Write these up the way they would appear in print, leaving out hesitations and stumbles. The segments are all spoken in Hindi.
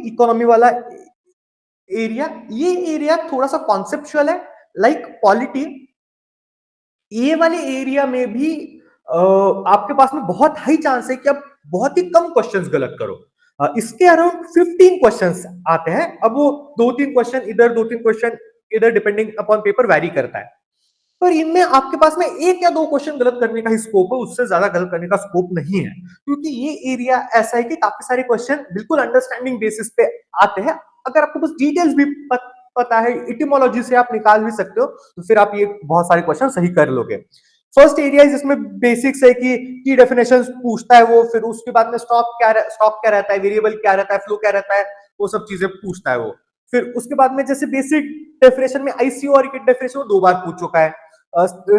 इकोनॉमी वाला एरिया, ये एरिया थोड़ा सा कॉन्सेप्चुअल है, लाइक पॉलिटी। ये वाले एरिया में भी आपके पास में बहुत हाई चांस है कि आप बहुत ही कम क्वेश्चंस गलत करो। इसके अराउंड 15 क्वेश्चंस आते हैं। अब वो 2-3 क्वेश्चन इधर, 2-3 क्वेश्चन इधर, डिपेंडिंग अपॉन पेपर वैरी करता है। पर इनमें आपके पास में 1 या 2 क्वेश्चन गलत करने का ही स्कोप है, उससे ज्यादा गलत करने का स्कोप नहीं है, क्योंकि ये एरिया ऐसा है कि काफी सारे क्वेश्चन बिल्कुल अंडरस्टैंडिंग बेसिस पे आते हैं। अगर आपको बस डिटेल्स भी पता है, इटिमोलॉजी से आप निकाल भी सकते हो, तो फिर आप ये बहुत सारे क्वेश्चन सही कर लोगे। फर्स्ट एरिया जिसमें बेसिक्स है कि की डेफिनेशंस पूछता है वो, फिर उसके बाद में स्टॉक क्या रहता है, वेरिएबल क्या रहता है, फ्लो क्या रहता है, वो सब चीजें पूछता है वो। फिर उसके बाद में जैसे बेसिक डेफिनेशन में आईसीओ और डेफिनेशन वो 2 बार पूछ चुका है।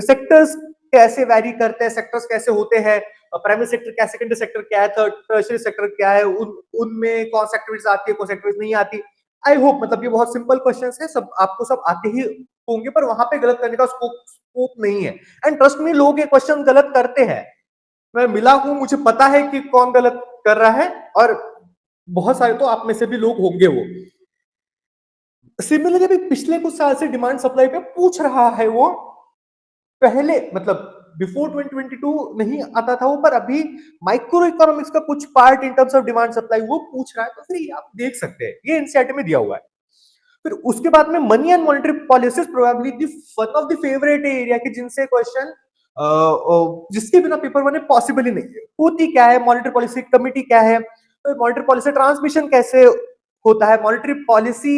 सेक्टर्स कैसे वैरी करते हैं, सेक्टर्स कैसे होते हैं, प्राइमरी सेक्टर क्या है, सेकेंडरी सेक्टर क्या है, थर्ड टर्शियरी सेक्टर क्या है, उनमें कौन सा एक्टिविटीज आती है, कौन सी एक्टिविटीज नहीं आती। आई होप, मतलब ये बहुत सिंपल क्वेश्चंस है, सब आपको सब आते ही होंगे, पर वहां पे गलत करने का स्कोप नहीं है। एंड ट्रस्ट मी, लोग ये क्वेश्चन गलत करते हैं। मैं मिला हूं, मुझे पता है कि कौन गलत कर रहा है, और बहुत सारे तो आप में से भी लोग होंगे वो। सिमिलरली अभी पिछले कुछ साल से डिमांड सप्लाई पे पूछ रहा है वो, पहले मतलब बिफोर 2022 नहीं आता था वो, पर अभी माइक्रो इकोनॉमिक्स का कुछ part in terms of demand supply वो पूछ रहा है, तो फिर ये आप देख सकते हैं, ये एनसीईआरटी में दिया हुआ है। फिर उसके बाद में money and monetary policies probably one of the favourite area की, जिनसे क्वेश्चन जिसके बिना पेपर बने पॉसिबल ही नहीं है। होती क्या है मॉनेटरी पॉलिसी कमिटी, क्या है मॉनेटरी पॉलिसी ट्रांसमिशन, कैसे होता है मॉनेटरी पॉलिसी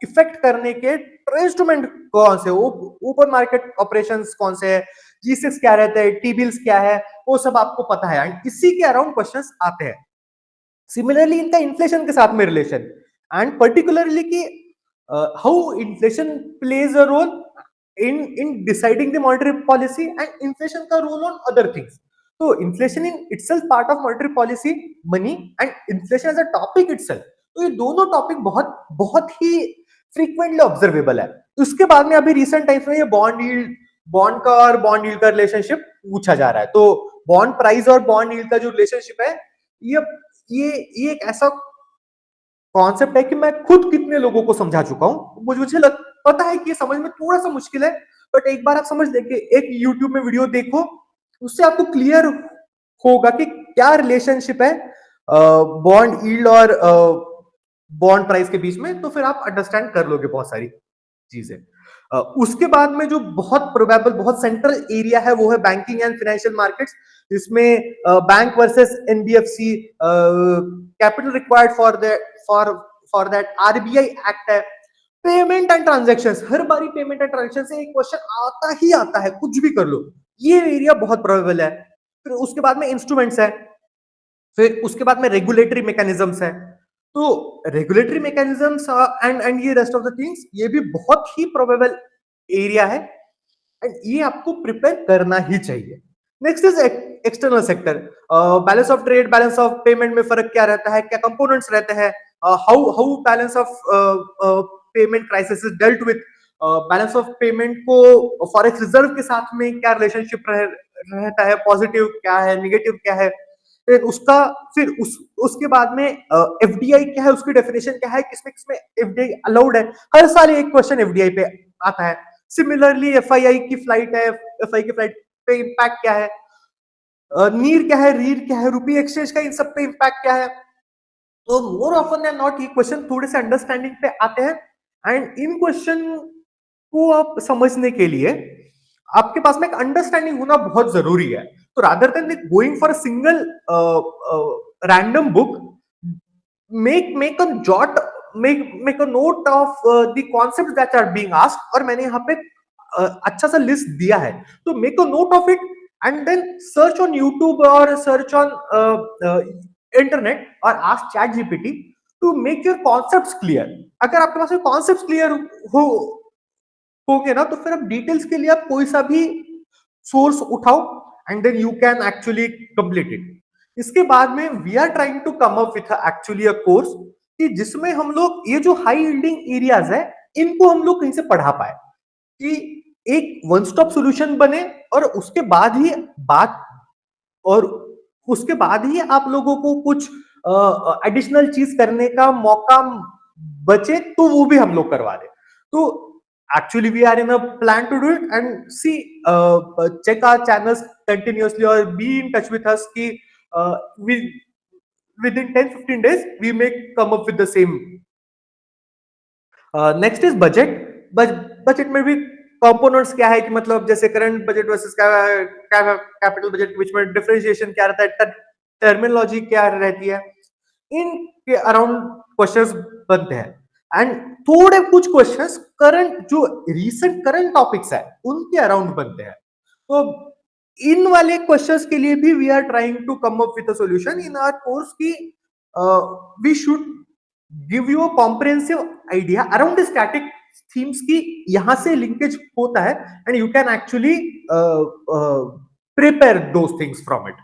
इफेक्ट करने के इंस्ट्रूमेंट कौन से, ओपन मार्केट ऑपरेशंस कौन से है, G6 क्या रहता है, टी बिल्स क्या है, वो सब आपको पता है। एंड इसी के अराउंड क्वेश्चंस आते हैं। सिमिलरली इनका इन्फ्लेशन के साथ में रिलेशन, एंड पर्टिकुलरली कि how inflation plays a role in deciding the monetary policy, and inflation का रोल ऑन अदर थिंग्स। तो inflation in itself part of monetary policy, money and inflation as a topic itself, तो ये दोनों टॉपिक बहुत बहुत ही फ्रीक्वेंटली ऑब्जर्वेबल है। उसके बाद में अभी रिसेंट टाइम्स में ये बॉन्ड यील्ड, बॉन्ड का और बॉन्ड यील्ड का रिलेशनशिप पूछा जा रहा है। तो बॉन्ड प्राइस और बॉन्ड यील्ड का जो रिलेशनशिप है, ये ये एक ऐसा कॉन्सेप्ट है कि मैं खुद कितने लोगों को समझा चुका हूं। मुझे पता है कि ये समझ में थोड़ा सा मुश्किल है, बट एक बार आप समझ लेंगे, एक यूट्यूब में वीडियो देखो, उससे आपको क्लियर होगा कि क्या रिलेशनशिप है बॉन्ड यील्ड और बॉन्ड प्राइस के बीच में, तो फिर आप अंडरस्टैंड कर लोगे बहुत सारी चीजें। उसके बाद में जो बहुत प्रोबेबल, बहुत सेंट्रल एरिया है, वो है बैंकिंग एंड फाइनेंशियल मार्केट्स। इसमें bank versus NBFC, capital required for that RBI act है, पेमेंट एंड ट्रांजैक्शंस। हर बारी पेमेंट एंड ट्रांजैक्शन से एक क्वेश्चन आता ही आता है, कुछ भी कर लो, ये एरिया बहुत प्रोबेबल है। फिर उसके बाद में इंस्ट्रूमेंट्स है, फिर उसके बाद में रेगुलेटरी मैकेनिज्म्स है। तो रेगुलेटरी मैकेनिज्म्स एंड ये रेस्ट ऑफ द थिंग्स, ये भी बहुत ही प्रोबेबल एरिया है, एंड ये आपको प्रिपेयर करना ही चाहिए। Next is external sector, balance of trade, balance of payment में फर्क क्या रहता है, क्या कंपोनेंट्स रहते हैं, how how balance of payment crisis is dealt with, balance of payment को फॉरेक्स रिजर्व के साथ में क्या रिलेशनशिप रहता है, पॉजिटिव क्या है, नेगेटिव क्या है, फिर उसका, फिर उसके बाद में एफडीआई क्या है, उसकी डेफिनेशन क्या है, किसमें किसमें एफडीआई अलाउड है। हर साल एक क्वेश्चन एफडीआई पे आता है। सिमिलरली एफआईआई की फ्लाइट है, एफआई की फ्लाइट पे इंपैक्ट क्या है, नीर क्या है, रीर क्या है, रुपी एक्सचेंज का इन सब पे इंपैक्ट क्या है। तो मोर ऑफन देन नॉट ये क्वेश्चन थोड़े से अंडरस्टैंडिंग पे आते हैं, एंड इन क्वेश्चन को आप समझने के लिए आपके पास में एक अंडरस्टैंडिंग होना बहुत जरूरी है। तो rather than going for a single random book, make a jot, make a note of the concepts that are being asked, और मैंने यहाँ पे अच्छा सा लिस्ट दिया है, तो make a note of it, and then search on YouTube और सर्च ऑन इंटरनेट और ask ChatGPT to make your concepts clear. अगर आपके पास कॉन्सेप्ट्स क्लियर हो होंगे ना, तो फिर आप डिटेल्स के लिए आप कोई सा भी सोर्स उठाओ, and then you can actually complete it. इसके बाद में we are trying to come up with actually a course, कि जिसमें हम लोग ये जो हाई यील्डिंग एरियाज है, इनको हम लोग कहीं से पढ़ा पाए, कि एक वन स्टॉप सॉल्यूशन बने, और उसके बाद ही बात, और उसके बाद ही आप लोगों को कुछ एडिशनल चीज करने का मौका बचे तो वो भी हम लोग करवा दें। तो actually we are in a plan to do it and see check our channels continuously or be in touch with us ki we within 10-15 days we may come up with the same. Next is budget. Budget में भी कंपोनेंट्स क्या है कि मतलब जैसे current budget versus capital budget के बीच में डिफरेंशिएशन क्या रहता है, टर्मिनोलॉजी क्या रहती है, इनके अराउंड क्वेश्चंस बनते हैं। एंड थोड़े कुछ क्वेश्चंस करंट जो रीसेंट करंट टॉपिक्स है उनके अराउंड बनते हैं। तो इन वाले क्वेश्चंस के लिए भी we are trying to come up with a solution in our course की we should give you a comprehensive idea around static themes की यहां से लिंकेज होता है and you can actually prepare those things from it.